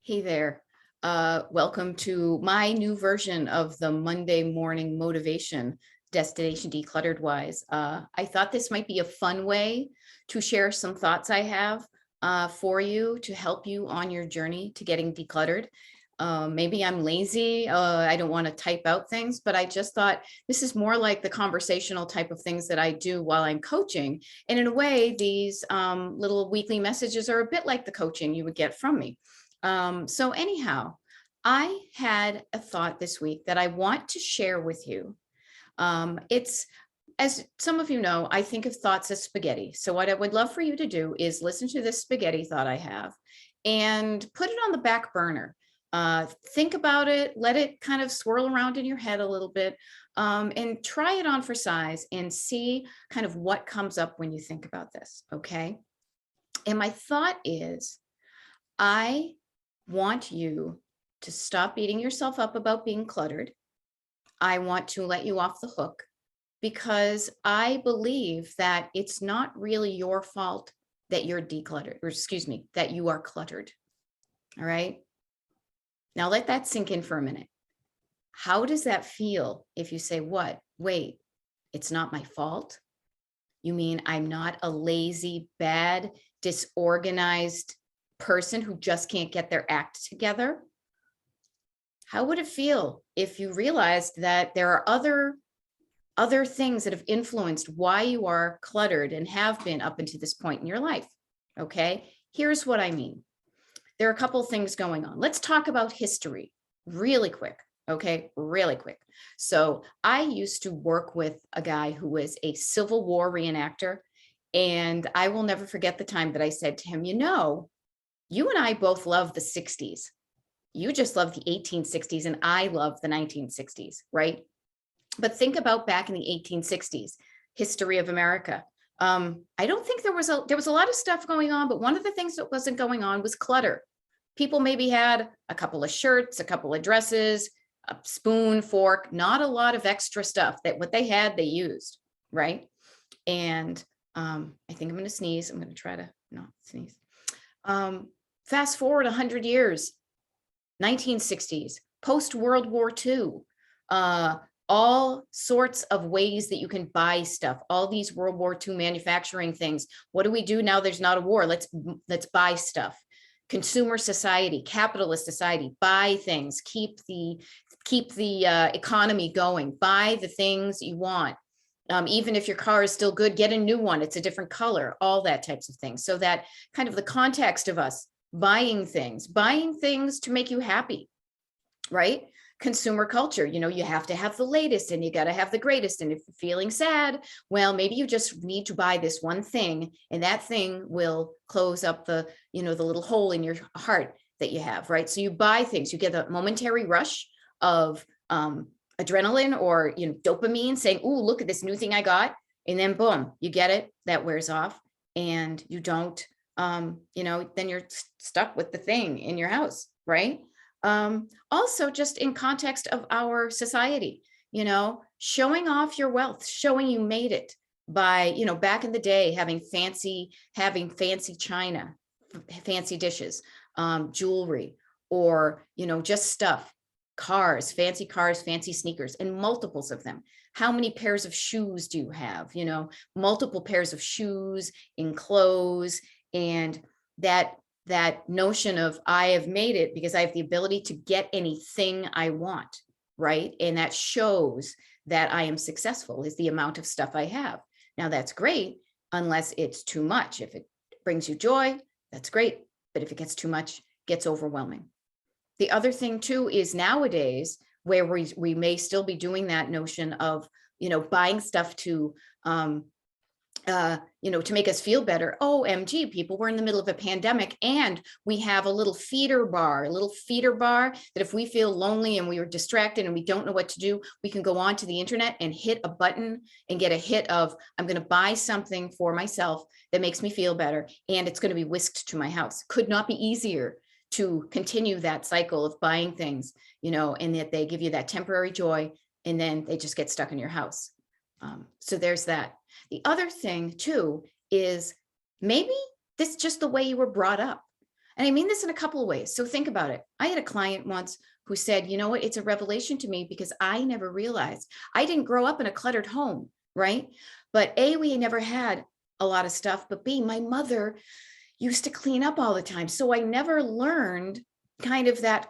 Hey there. Welcome to my new version of the Monday morning motivation destination decluttered wise. I thought this might be a fun way to share some thoughts I have for you to help you on your journey to getting decluttered. Maybe I'm lazy. I don't want to type out things, but I just thought this is more like the conversational type of things that I do while I'm coaching. And in a way, these little weekly messages are a bit like the coaching you would get from me. So anyhow, I had a thought this week that I want to share with you. It's, as some of you know, I think of thoughts as spaghetti. So what I would love for you to do is listen to this spaghetti thought I have and put it on the back burner. Think about it, let it kind of swirl around in your head a little bit, and try it on for size and see kind of what comes up when you think about this, okay? And my thought is, I want you to stop beating yourself up about being cluttered. I want to let you off the hook because I believe that it's not really your fault that you're decluttered, or excuse me, that you are cluttered. All right. Now let that sink in for a minute. How does that feel if you say, what? Wait, it's not my fault? You mean I'm not a lazy, bad, disorganized person who just can't get their act together? How would it feel if you realized that there are other things that have influenced why you are cluttered and have been up until this point in your life? Okay, here's what I mean. There are a couple of things going on. Let's talk about history really quick. Okay, really quick. So I used to work with a guy who was a Civil War reenactor, and I will never forget the time that I said to him, you know, you and I both love the 60s. You just love the 1860s and I love the 1960s, right? But think about back in the 1860s, history of America. I don't think there was a lot of stuff going on, but one of the things that wasn't going on was clutter. People maybe had a couple of shirts, a couple of dresses, a spoon, fork, not a lot of extra stuff. That what they had, they used, right? And I think I'm going to sneeze. I'm going to try to not sneeze. Fast forward 100 years, 1960s, post-World War II, all sorts of ways that you can buy stuff, all these World War II manufacturing things. What do we do now? There's not a war. Let's buy stuff. Consumer society, capitalist society, buy things, keep the economy going, buy the things you want. Even if your car is still good, get a new one. It's a different color, all that types of things. So that kind of the context of us buying things to make you happy, right? Consumer culture, you know, you have to have the latest and you got to have the greatest. And if you're feeling sad, well, maybe you just need to buy this one thing and that thing will close up the, you know, the little hole in your heart that you have, right? So you buy things, you get a momentary rush of adrenaline or, you know, dopamine saying, oh, look at this new thing I got. And then boom, you get it, that wears off and you don't, you know, then you're stuck with the thing in your house, right? Also just in context of our society, you know, showing off your wealth, showing you made it by, you know, back in the day, having fancy china, fancy dishes, jewelry, or, you know, just stuff, cars, fancy sneakers, and multiples of them. How many pairs of shoes do you have? You know, multiple pairs of shoes in clothes, and that notion of I have made it because I have the ability to get anything I want, right? And that shows that I am successful is the amount of stuff I have. Now that's great, unless it's too much. If it brings you joy, that's great. But if it gets too much, it gets overwhelming. The other thing too is nowadays where we may still be doing that notion of, you know, buying stuff to, you know, to make us feel better. OMG, people, we're in the middle of a pandemic and we have a little feeder bar that if we feel lonely and we are distracted and we don't know what to do, we can go onto the internet and hit a button and get a hit of, I'm going to buy something for myself that makes me feel better. And it's going to be whisked to my house. Could not be easier to continue that cycle of buying things, you know, and that they give you that temporary joy and then they just get stuck in your house. So there's that. The other thing too is maybe this is just the way you were brought up. And I mean this in a couple of ways. So think about it. I had a client once who said, you know what, it's a revelation to me because I never realized I didn't grow up in a cluttered home, right? But A, we never had a lot of stuff, but B, my mother used to clean up all the time. So I never learned kind of that,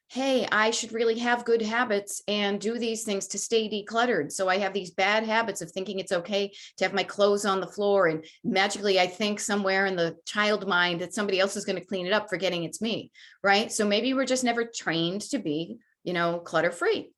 hey, I should really have good habits and do these things to stay decluttered. So I have these bad habits of thinking it's okay to have my clothes on the floor. And magically, I think somewhere in the child mind that somebody else is going to clean it up, forgetting it's me, right? So maybe we're just never trained to be, clutter free.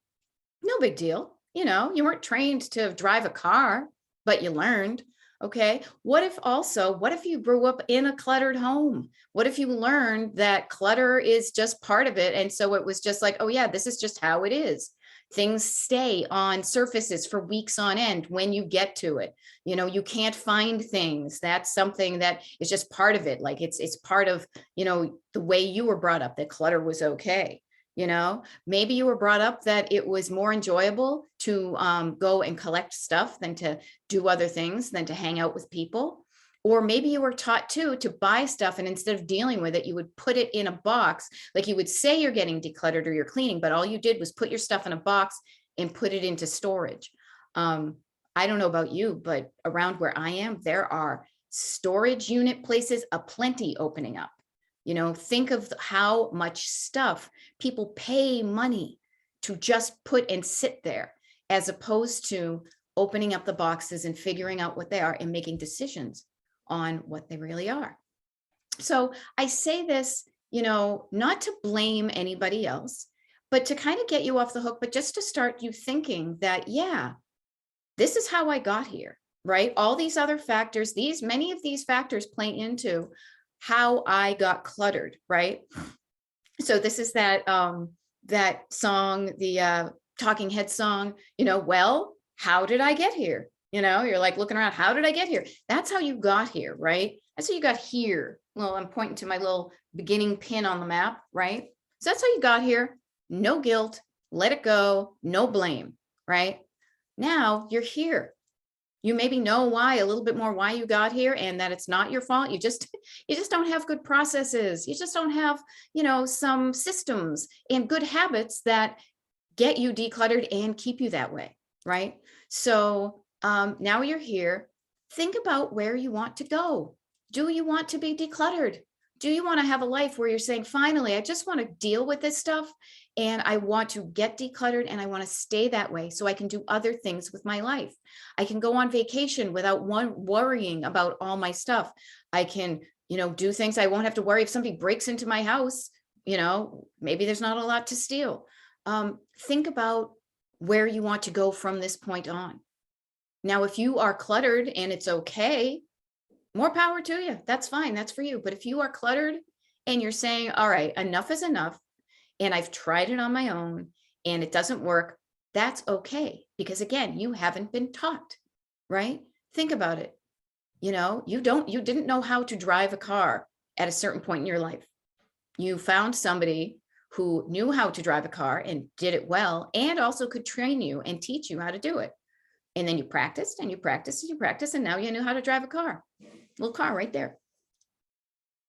No big deal. You weren't trained to drive a car, but you learned. Okay. What if you grew up in a cluttered home? What if you learned that clutter is just part of it? And so it was just like, oh yeah, this is just how it is. Things stay on surfaces for weeks on end when you get to it. You can't find things. That's something that is just part of it. Like it's part of, the way you were brought up, that clutter was okay. Maybe you were brought up that it was more enjoyable to go and collect stuff than to do other things, than to hang out with people. Or maybe you were taught to buy stuff, and instead of dealing with it, you would put it in a box. Like you would say you're getting decluttered or you're cleaning, but all you did was put your stuff in a box and put it into storage. I don't know about you, but around where I am, there are storage unit places aplenty opening up. Think of how much stuff people pay money to just put and sit there, as opposed to opening up the boxes and figuring out what they are and making decisions on what they really are. So I say this, not to blame anybody else, but to kind of get you off the hook, but just to start you thinking that, yeah, this is how I got here, right? All these other factors, many of these factors play into how I got cluttered, right? So this is that song, the Talking Head song, well, how did I get here? You're like looking around, how did I get here? That's how you got here, right? That's how you got here. Well, I'm pointing to my little beginning pin on the map, right? So that's how you got here. No guilt, let it go, no blame, right? Now you're here. You maybe know a little bit more why you got here, and that it's not your fault. You just don't have good processes. You just don't have, some systems and good habits that get you decluttered and keep you that way, right? So now you're here. Think about where you want to go. Do you want to be decluttered? Do you want to have a life where you're saying, finally, I just want to deal with this stuff and I want to get decluttered and I want to stay that way so I can do other things with my life. I can go on vacation without worrying about all my stuff. I can, do things. I won't have to worry if somebody breaks into my house, maybe there's not a lot to steal. Think about where you want to go from this point on. Now, if you are cluttered and it's okay, more power to you. That's fine. That's for you. But if you are cluttered and you're saying, all right, enough is enough, and I've tried it on my own and it doesn't work, that's okay. Because again, you haven't been taught, right? Think about it. You didn't know how to drive a car at a certain point in your life. You found somebody who knew how to drive a car and did it well, and also could train you and teach you how to do it. And then you practiced and you practiced and you practiced, and now you knew how to drive a car. Little car right there.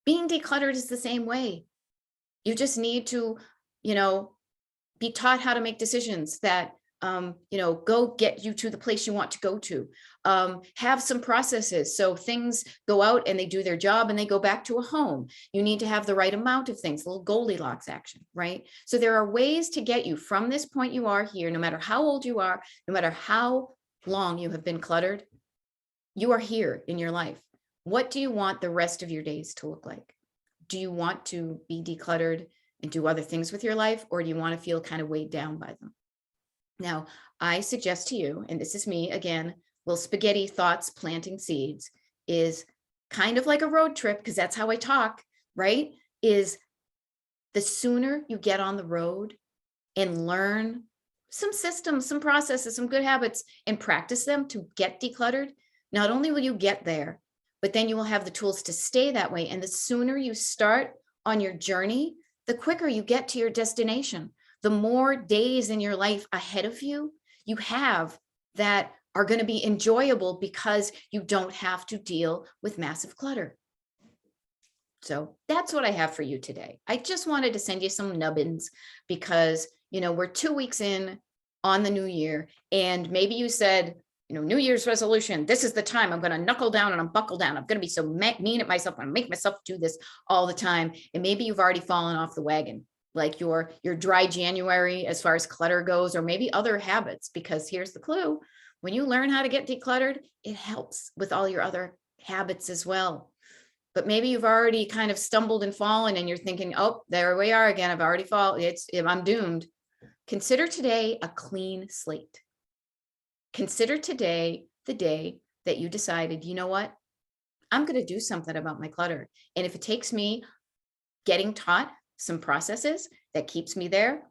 Being decluttered is the same way. You just need to, be taught how to make decisions that, go get you to the place you want to go to. Have some processes. So things go out and they do their job and they go back to a home. You need to have the right amount of things, a little Goldilocks action, right? So there are ways to get you from this point you are here, no matter how old you are, no matter how long you have been cluttered, you are here in your life. What do you want the rest of your days to look like? Do you want to be decluttered and do other things with your life, or do you want to feel kind of weighed down by them? Now, I suggest to you, and this is me again, little spaghetti thoughts, planting seeds, is kind of like a road trip, because that's how I talk, right? Is the sooner you get on the road and learn some systems, some processes, some good habits, and practice them to get decluttered, not only will you get there, but then you will have the tools to stay that way. And the sooner you start on your journey, the quicker you get to your destination. The more days in your life ahead of you have that are going to be enjoyable because you don't have to deal with massive clutter. So that's what I have for you today. I just wanted to send you some nubbins because, we're 2 weeks in on the new year, and maybe you said, New Year's resolution, this is the time I'm going to knuckle down and I'm buckle down. I'm going to be so mean at myself. I'm going to make myself do this all the time. And maybe you've already fallen off the wagon, like your dry January as far as clutter goes, or maybe other habits, because here's the clue. When you learn how to get decluttered, it helps with all your other habits as well. But maybe you've already kind of stumbled and fallen and you're thinking, oh, there we are again. I've already fallen. I'm doomed. Consider today a clean slate. Consider today the day that you decided, you know what? I'm going to do something about my clutter. And if it takes me getting taught some processes that keeps me there,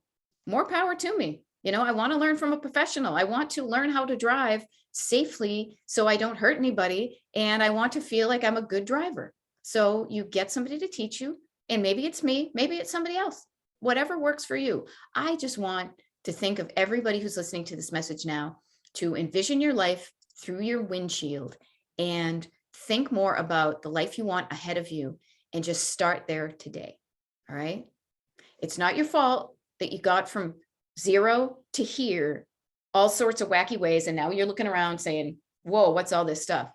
more power to me. I want to learn from a professional. I want to learn how to drive safely so I don't hurt anybody. And I want to feel like I'm a good driver. So you get somebody to teach you, and maybe it's me, maybe it's somebody else, whatever works for you. I just want to think of everybody who's listening to this message now to envision your life through your windshield and think more about the life you want ahead of you and just start there today. All right. It's not your fault that you got from 0 to here, all sorts of wacky ways. And now you're looking around saying, whoa, what's all this stuff?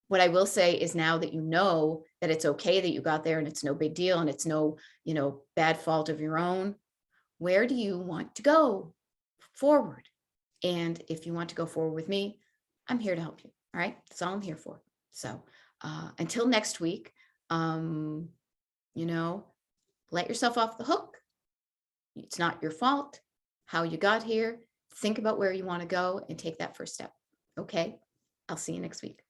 What I will say is, now that you know that it's okay that you got there and it's no big deal and it's no, bad fault of your own, where do you want to go forward? And if you want to go forward with me, I'm here to help you. All right. That's all I'm here for. So until next week, let yourself off the hook. It's not your fault how you got here. Think about where you want to go and take that first step. Okay. I'll see you next week.